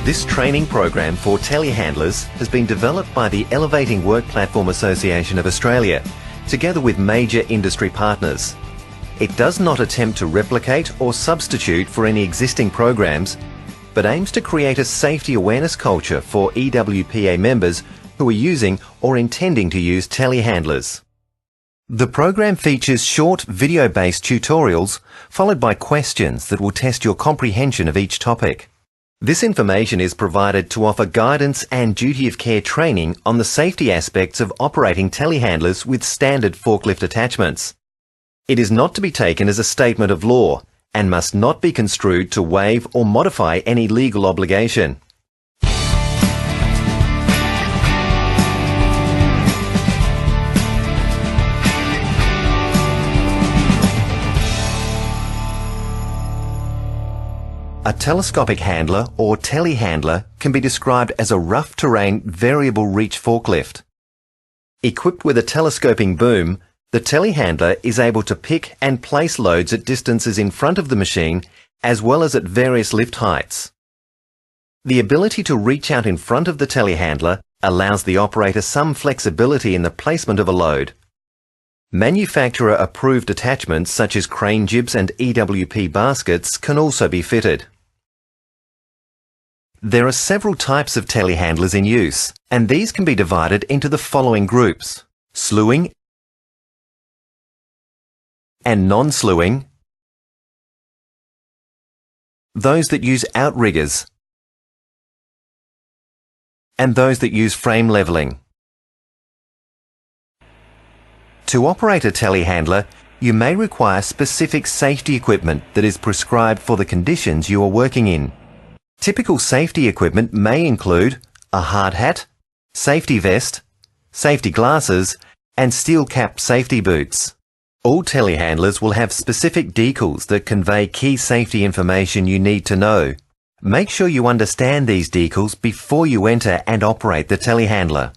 This training program for telehandlers has been developed by the Elevating Work Platform Association of Australia, together with major industry partners. It does not attempt to replicate or substitute for any existing programs, but aims to create a safety awareness culture for EWPA members who are using or intending to use telehandlers. The program features short video-based tutorials followed by questions that will test your comprehension of each topic. This information is provided to offer guidance and duty of care training on the safety aspects of operating telehandlers with standard forklift attachments. It is not to be taken as a statement of law and must not be construed to waive or modify any legal obligation. A telescopic handler or telehandler can be described as a rough terrain variable reach forklift. Equipped with a telescoping boom, the telehandler is able to pick and place loads at distances in front of the machine as well as at various lift heights. The ability to reach out in front of the telehandler allows the operator some flexibility in the placement of a load. Manufacturer-approved attachments such as crane jibs and EWP baskets can also be fitted. There are several types of telehandlers in use, and these can be divided into the following groups: slewing and non-slewing, those that use outriggers, and those that use frame leveling. To operate a telehandler, you may require specific safety equipment that is prescribed for the conditions you are working in. Typical safety equipment may include a hard hat, safety vest, safety glasses, and steel-capped safety boots. All telehandlers will have specific decals that convey key safety information you need to know. Make sure you understand these decals before you enter and operate the telehandler.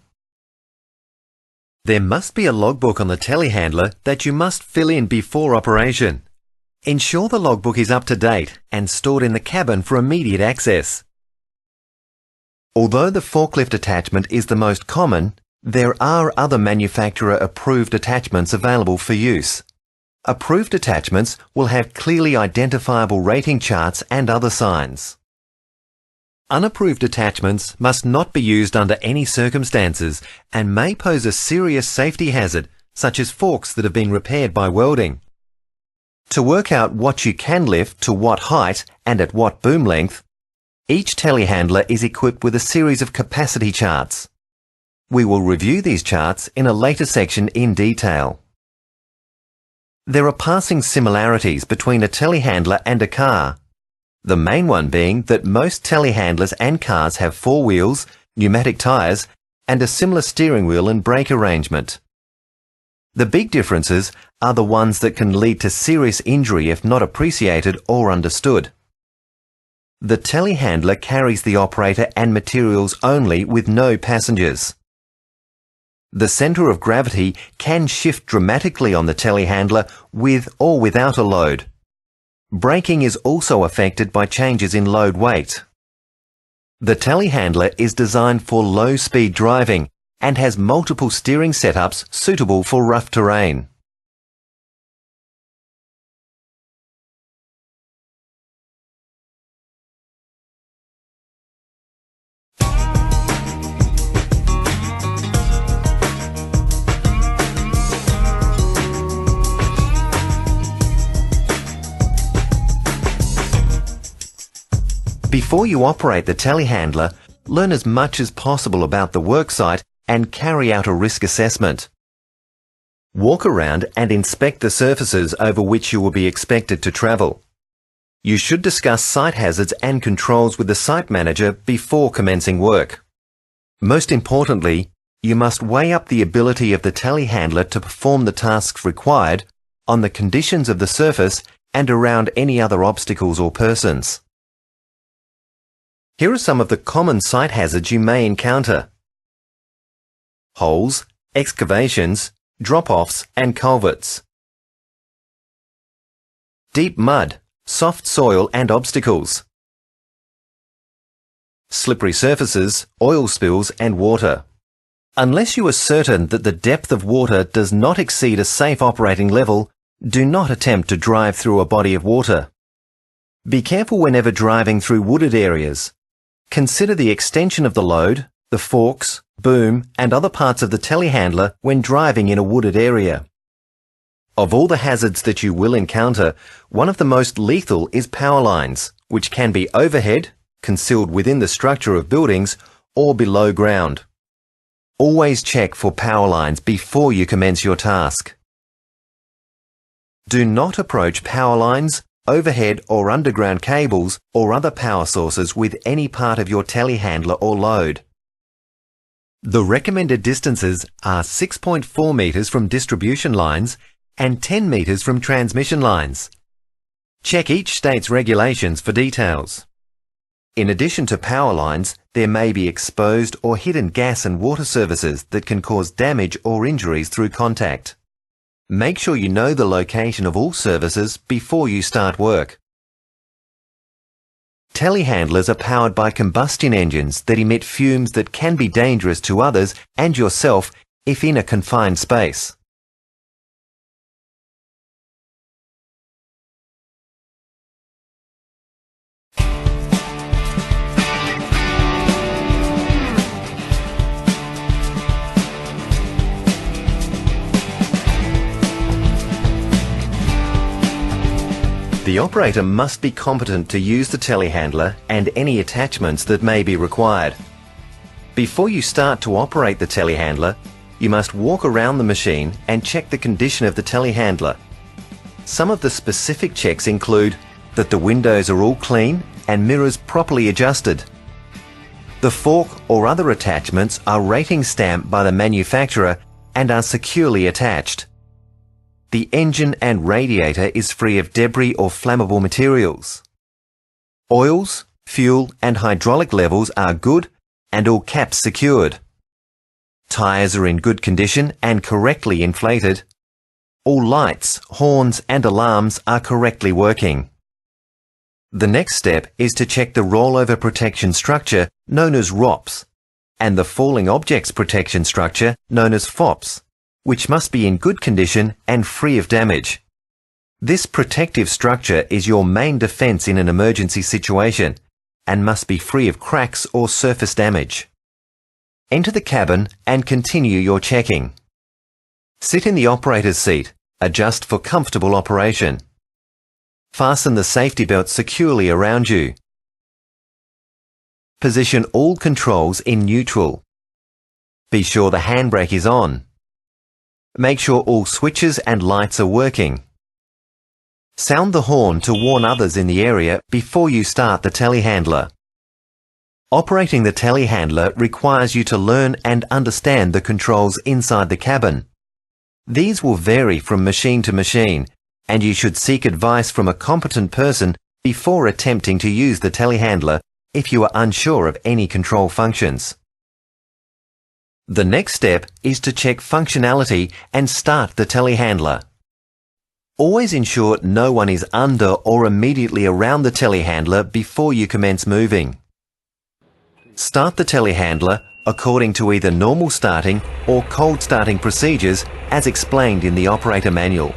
There must be a logbook on the telehandler that you must fill in before operation. Ensure the logbook is up to date and stored in the cabin for immediate access. Although the forklift attachment is the most common, there are other manufacturer-approved attachments available for use. Approved attachments will have clearly identifiable rating charts and other signs. Unapproved attachments must not be used under any circumstances and may pose a serious safety hazard, such as forks that have been repaired by welding. To work out what you can lift to what height and at what boom length, each telehandler is equipped with a series of capacity charts. We will review these charts in a later section in detail. There are passing similarities between a telehandler and a car. The main one being that most telehandlers and cars have 4 wheels, pneumatic tyres, and a similar steering wheel and brake arrangement. The big differences are the ones that can lead to serious injury if not appreciated or understood. The telehandler carries the operator and materials only with no passengers. The centre of gravity can shift dramatically on the telehandler with or without a load. Braking is also affected by changes in load weight. The telehandler is designed for low-speed driving and has multiple steering setups suitable for rough terrain. Before you operate the telehandler, learn as much as possible about the worksite and carry out a risk assessment. Walk around and inspect the surfaces over which you will be expected to travel. You should discuss site hazards and controls with the site manager before commencing work. Most importantly, you must weigh up the ability of the telehandler to perform the tasks required on the conditions of the surface and around any other obstacles or persons. Here are some of the common site hazards you may encounter: holes, excavations, drop-offs and culverts. Deep mud, soft soil and obstacles. slippery surfaces, oil spills and water. Unless you are certain that the depth of water does not exceed a safe operating level, do not attempt to drive through a body of water. Be careful whenever driving through wooded areas. Consider the extension of the load, the forks, boom and other parts of the telehandler when driving in a wooded area. Of all the hazards that you will encounter, one of the most lethal is power lines, which can be overhead, concealed within the structure of buildings, or below ground. Always check for power lines before you commence your task. Do not approach power lines, overhead or underground cables or other power sources with any part of your telehandler or load. The recommended distances are 6.4 metres from distribution lines and 10 metres from transmission lines. Check each state's regulations for details. In addition to power lines, there may be exposed or hidden gas and water services that can cause damage or injuries through contact. Make sure you know the location of all services before you start work. Telehandlers are powered by combustion engines that emit fumes that can be dangerous to others and yourself if in a confined space. The operator must be competent to use the telehandler and any attachments that may be required. Before you start to operate the telehandler, you must walk around the machine and check the condition of the telehandler. Some of the specific checks include that the windows are all clean and mirrors properly adjusted. The fork or other attachments are rating stamped by the manufacturer and are securely attached. The engine and radiator is free of debris or flammable materials. Oils, fuel and hydraulic levels are good and all caps secured. Tyres are in good condition and correctly inflated. All lights, horns and alarms are correctly working. The next step is to check the rollover protection structure known as ROPS and the falling objects protection structure known as FOPS, which must be in good condition and free of damage. This protective structure is your main defense in an emergency situation and must be free of cracks or surface damage. Enter the cabin and continue your checking. Sit in the operator's seat. Adjust for comfortable operation. Fasten the safety belt securely around you. Position all controls in neutral. Be sure the handbrake is on. Make sure all switches and lights are working. Sound the horn to warn others in the area before you start the telehandler. Operating the telehandler requires you to learn and understand the controls inside the cabin. These will vary from machine to machine, and you should seek advice from a competent person before attempting to use the telehandler if you are unsure of any control functions. The next step is to check functionality and start the telehandler. Always ensure no one is under or immediately around the telehandler before you commence moving. Start the telehandler according to either normal starting or cold starting procedures as explained in the operator manual.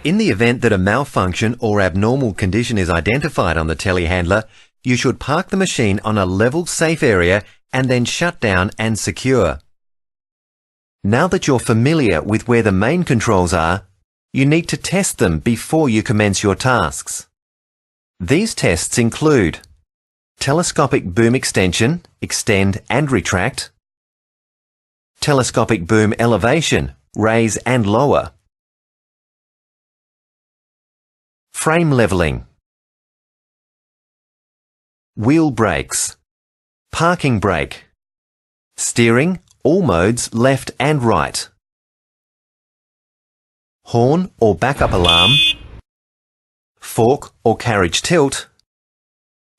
In the event that a malfunction or abnormal condition is identified on the telehandler, you should park the machine on a level, safe area and then shut down and secure. Now that you're familiar with where the main controls are, you need to test them before you commence your tasks. These tests include telescopic boom extension, extend and retract, telescopic boom elevation, raise and lower, frame leveling, wheel brakes, parking brake, steering, all modes left and right, horn or backup alarm, fork or carriage tilt,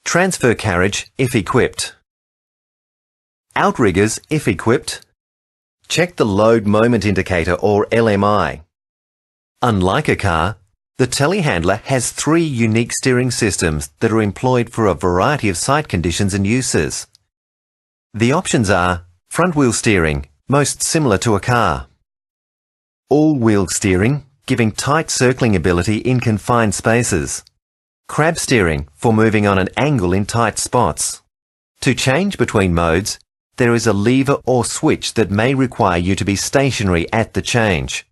transfer carriage if equipped, outriggers if equipped, check the load moment indicator or LMI. Unlike a car, The telehandler has 3 unique steering systems that are employed for a variety of site conditions and uses. The options are front-wheel steering, most similar to a car; all-wheel steering, giving tight circling ability in confined spaces; crab steering, for moving on an angle in tight spots. To change between modes, there is a lever or switch that may require you to be stationary at the change.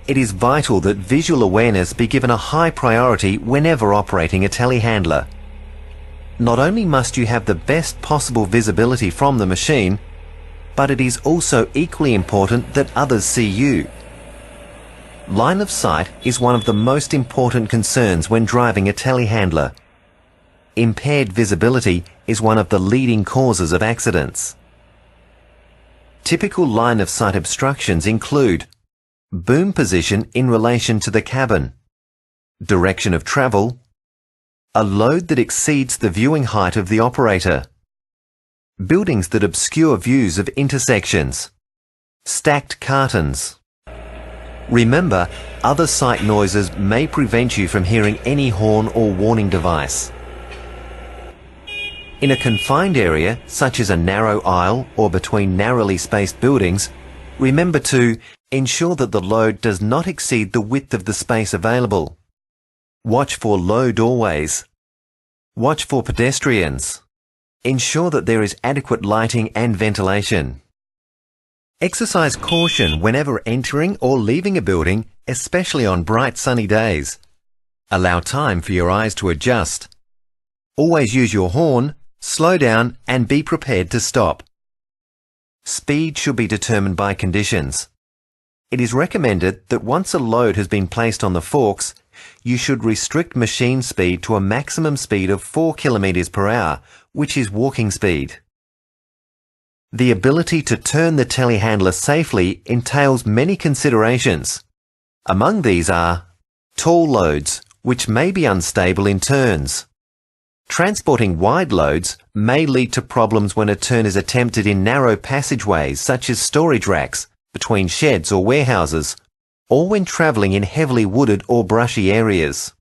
It is vital that visual awareness be given a high priority whenever operating a telehandler. Not only must you have the best possible visibility from the machine, but it is also equally important that others see you. Line of sight is one of the most important concerns when driving a telehandler. Impaired visibility is one of the leading causes of accidents. Typical line of sight obstructions include boom position in relation to the cabin, direction of travel, a load that exceeds the viewing height of the operator, buildings that obscure views of intersections, stacked cartons. Remember, other sight noises may prevent you from hearing any horn or warning device. In a confined area, such as a narrow aisle or between narrowly spaced buildings, remember to ensure that the load does not exceed the width of the space available. Watch for low doorways. Watch for pedestrians. Ensure that there is adequate lighting and ventilation. Exercise caution whenever entering or leaving a building, especially on bright sunny days. Allow time for your eyes to adjust. Always use your horn, slow down, and be prepared to stop. Speed should be determined by conditions. It is recommended that once a load has been placed on the forks, you should restrict machine speed to a maximum speed of 4 km per hour, which is walking speed. The ability to turn the telehandler safely entails many considerations. Among these are tall loads, which may be unstable in turns. Transporting wide loads may lead to problems when a turn is attempted in narrow passageways such as storage racks, between sheds or warehouses, or when travelling in heavily wooded or brushy areas.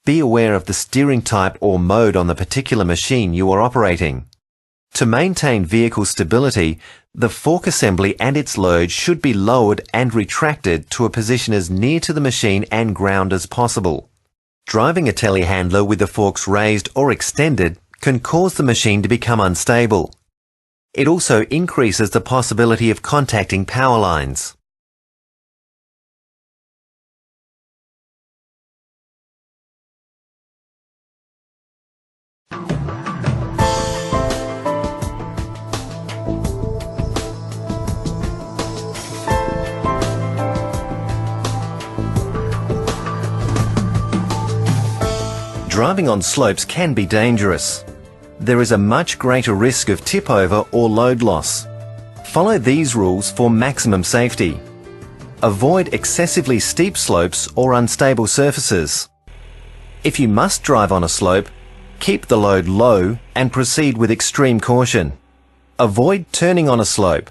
Be aware of the steering type or mode on the particular machine you are operating. To maintain vehicle stability, the fork assembly and its load should be lowered and retracted to a position as near to the machine and ground as possible. Driving a telehandler with the forks raised or extended can cause the machine to become unstable. It also increases the possibility of contacting power lines. Driving on slopes can be dangerous. There is a much greater risk of tip-over or load loss. Follow these rules for maximum safety. Avoid excessively steep slopes or unstable surfaces. If you must drive on a slope, keep the load low and proceed with extreme caution. Avoid turning on a slope.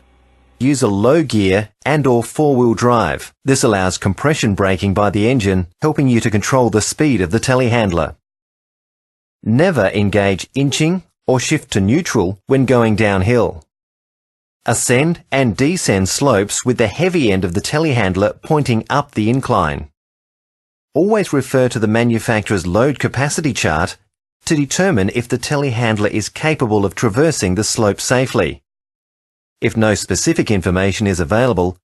Use a low gear and/or four-wheel drive. This allows compression braking by the engine, helping you to control the speed of the telehandler. Never engage inching or shift to neutral when going downhill. Ascend and descend slopes with the heavy end of the telehandler pointing up the incline. Always refer to the manufacturer's load capacity chart to determine if the telehandler is capable of traversing the slope safely. If no specific information is available,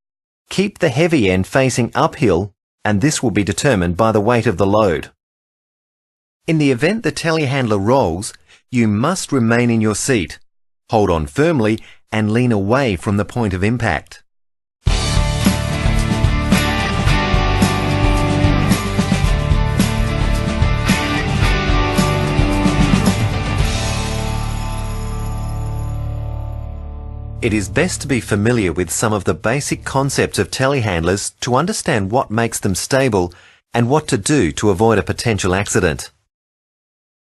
keep the heavy end facing uphill, and this will be determined by the weight of the load. In the event the telehandler rolls, you must remain in your seat, hold on firmly, and lean away from the point of impact. It is best to be familiar with some of the basic concepts of telehandlers to understand what makes them stable and what to do to avoid a potential accident.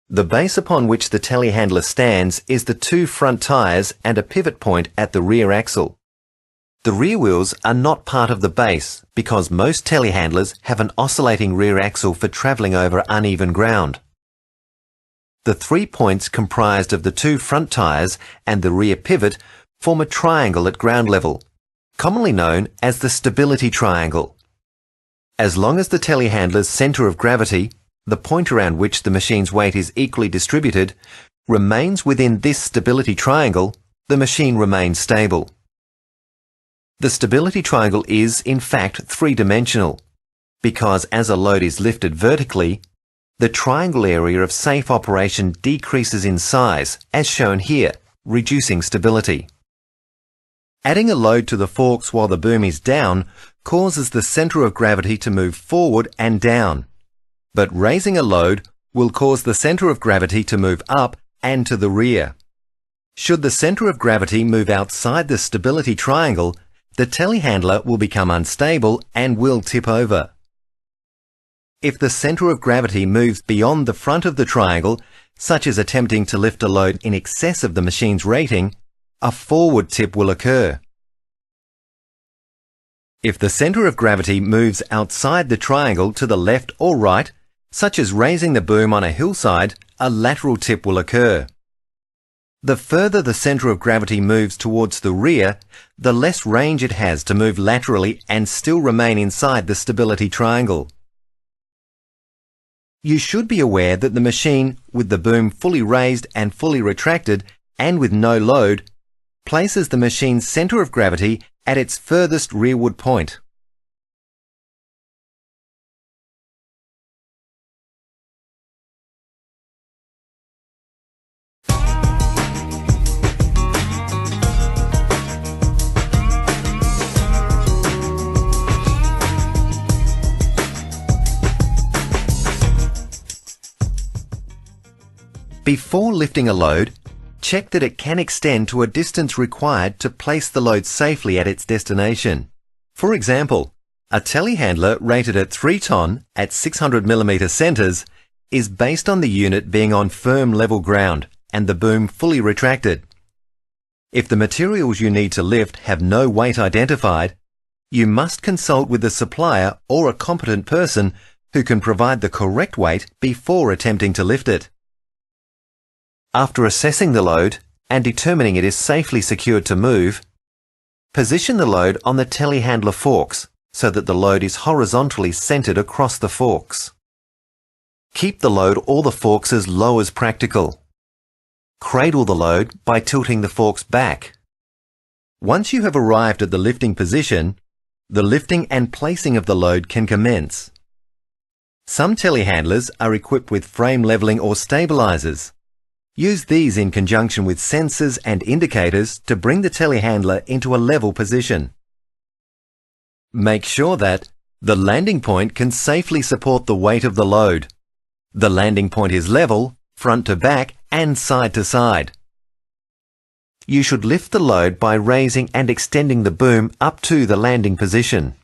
The base upon which the telehandler stands is the two front tyres and a pivot point at the rear axle. The rear wheels are not part of the base because most telehandlers have an oscillating rear axle for travelling over uneven ground. The 3 points comprised of the two front tyres and the rear pivot form a triangle at ground level, commonly known as the stability triangle. As long as the telehandler's centre of gravity, the point around which the machine's weight is equally distributed, remains within this stability triangle, the machine remains stable. The stability triangle is, in fact, three-dimensional, because as a load is lifted vertically, the triangle area of safe operation decreases in size, as shown here, reducing stability. Adding a load to the forks while the boom is down causes the centre of gravity to move forward and down, but raising a load will cause the centre of gravity to move up and to the rear. Should the centre of gravity move outside the stability triangle, the telehandler will become unstable and will tip over. If the centre of gravity moves beyond the front of the triangle, such as attempting to lift a load in excess of the machine's rating, a forward tip will occur. If the centre of gravity moves outside the triangle to the left or right, such as raising the boom on a hillside, a lateral tip will occur. The further the centre of gravity moves towards the rear, the less range it has to move laterally and still remain inside the stability triangle. You should be aware that the machine, with the boom fully raised and fully retracted, and with no load, places the machine's centre of gravity at its furthest rearward point. Before lifting a load, check that it can extend to a distance required to place the load safely at its destination. For example, a telehandler rated at 3 tonne at 600mm centres is based on the unit being on firm level ground and the boom fully retracted. If the materials you need to lift have no weight identified, you must consult with the supplier or a competent person who can provide the correct weight before attempting to lift it. After assessing the load and determining it is safely secured to move, position the load on the telehandler forks so that the load is horizontally centered across the forks. Keep the load or the forks as low as practical. Cradle the load by tilting the forks back. Once you have arrived at the lifting position, the lifting and placing of the load can commence. Some telehandlers are equipped with frame leveling or stabilizers. Use these in conjunction with sensors and indicators to bring the telehandler into a level position. Make sure that the landing point can safely support the weight of the load. The landing point is level, front to back and side to side. You should lift the load by raising and extending the boom up to the landing position.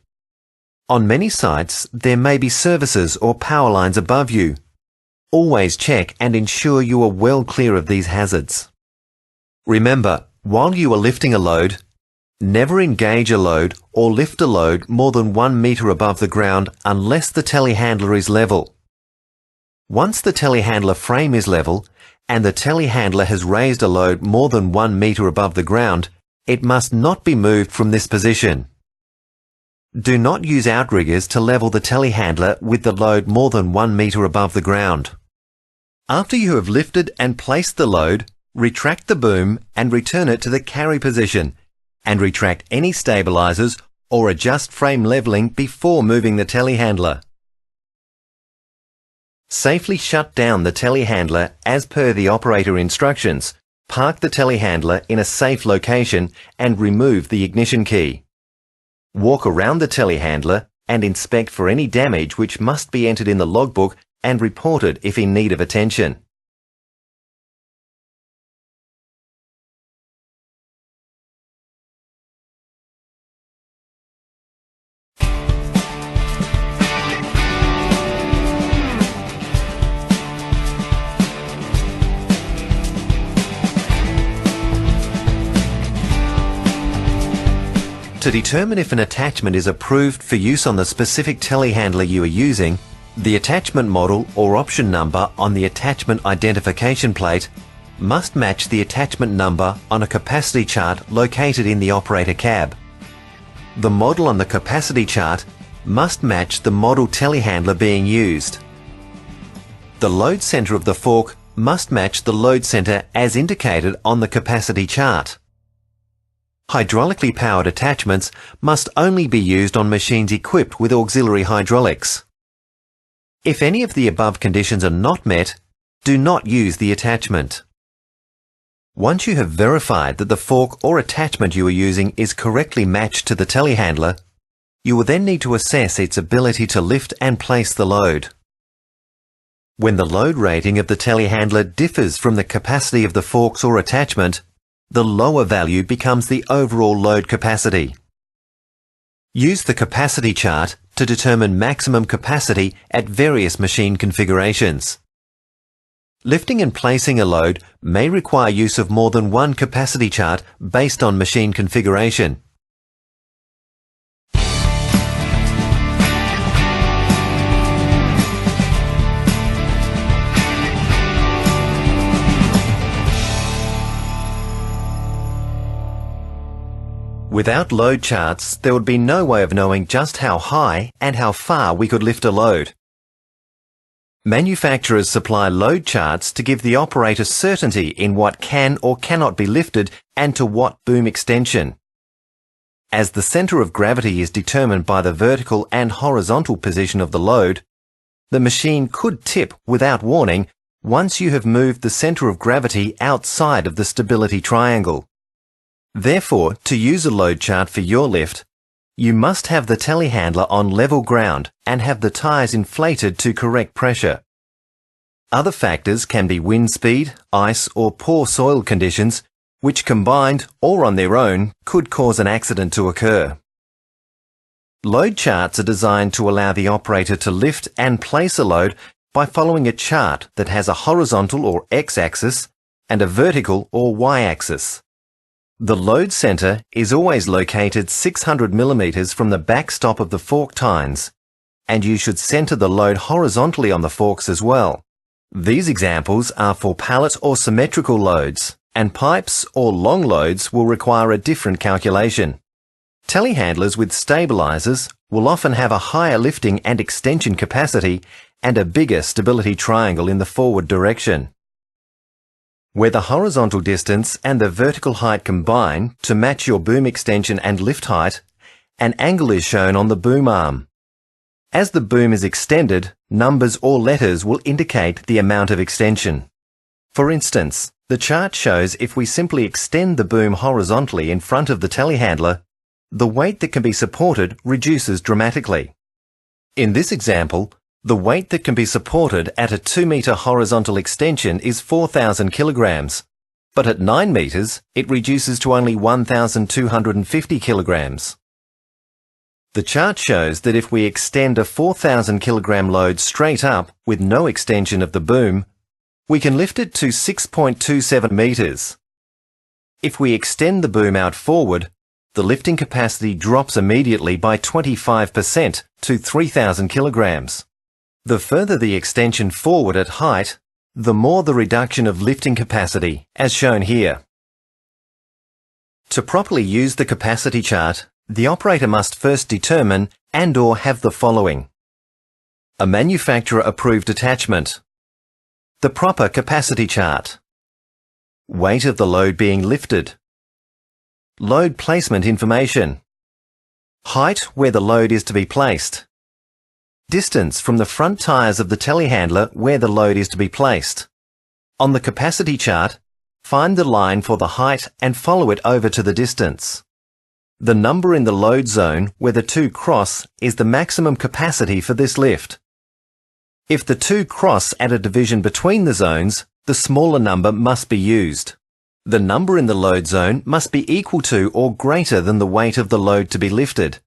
On many sites, there may be services or power lines above you. Always check and ensure you are well clear of these hazards. Remember, while you are lifting a load, never engage a load or lift a load more than 1 metre above the ground unless the telehandler is level. Once the telehandler frame is level and the telehandler has raised a load more than 1 metre above the ground, it must not be moved from this position. Do not use outriggers to level the telehandler with the load more than 1 metre above the ground. After you have lifted and placed the load, retract the boom and return it to the carry position, and retract any stabilizers or adjust frame leveling before moving the telehandler. Safely shut down the telehandler as per the operator instructions. Park the telehandler in a safe location and remove the ignition key. Walk around the telehandler and inspect for any damage which must be entered in the logbook and reported if in need of attention. To determine if an attachment is approved for use on the specific telehandler you are using, the attachment model or option number on the attachment identification plate must match the attachment number on a capacity chart located in the operator cab. The model on the capacity chart must match the model telehandler being used. The load center of the fork must match the load center as indicated on the capacity chart. Hydraulically powered attachments must only be used on machines equipped with auxiliary hydraulics. If any of the above conditions are not met, do not use the attachment. Once you have verified that the fork or attachment you are using is correctly matched to the telehandler, you will then need to assess its ability to lift and place the load. When the load rating of the telehandler differs from the capacity of the forks or attachment, the lower value becomes the overall load capacity. Use the capacity chart to determine maximum capacity at various machine configurations. Lifting and placing a load may require use of more than one capacity chart based on machine configuration. Without load charts, there would be no way of knowing just how high and how far we could lift a load. Manufacturers supply load charts to give the operator certainty in what can or cannot be lifted and to what boom extension. As the center of gravity is determined by the vertical and horizontal position of the load, the machine could tip without warning once you have moved the center of gravity outside of the stability triangle. Therefore, to use a load chart for your lift, you must have the telehandler on level ground and have the tires inflated to correct pressure. Other factors can be wind speed, ice or poor soil conditions, which combined or on their own could cause an accident to occur. Load charts are designed to allow the operator to lift and place a load by following a chart that has a horizontal or X-axis and a vertical or Y-axis. The load center is always located 600 millimeters from the backstop of the fork tines, and you should center the load horizontally on the forks as well. These examples are for pallet or symmetrical loads, and pipes or long loads will require a different calculation. Telehandlers with stabilizers will often have a higher lifting and extension capacity and a bigger stability triangle in the forward direction. Where the horizontal distance and the vertical height combine to match your boom extension and lift height, an angle is shown on the boom arm. As the boom is extended, numbers or letters will indicate the amount of extension. For instance, the chart shows if we simply extend the boom horizontally in front of the telehandler, the weight that can be supported reduces dramatically. In this example, the weight that can be supported at a 2-meter horizontal extension is 4,000 kilograms, but at 9 meters, it reduces to only 1,250 kilograms. The chart shows that if we extend a 4,000 kilogram load straight up with no extension of the boom, we can lift it to 6.27 meters. If we extend the boom out forward, the lifting capacity drops immediately by 25% to 3,000 kilograms. The further the extension forward at height, the more the reduction of lifting capacity, as shown here. To properly use the capacity chart, the operator must first determine and/or have the following: a manufacturer-approved attachment, the proper capacity chart, weight of the load being lifted, load placement information, height where the load is to be placed, distance from the front tires of the telehandler where the load is to be placed. On the capacity chart, find the line for the height and follow it over to the distance. The number in the load zone where the two cross is the maximum capacity for this lift. If the two cross at a division between the zones, the smaller number must be used. The number in the load zone must be equal to or greater than the weight of the load to be lifted.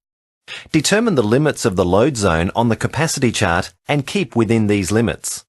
Determine the limits of the load zone on the capacity chart and keep within these limits.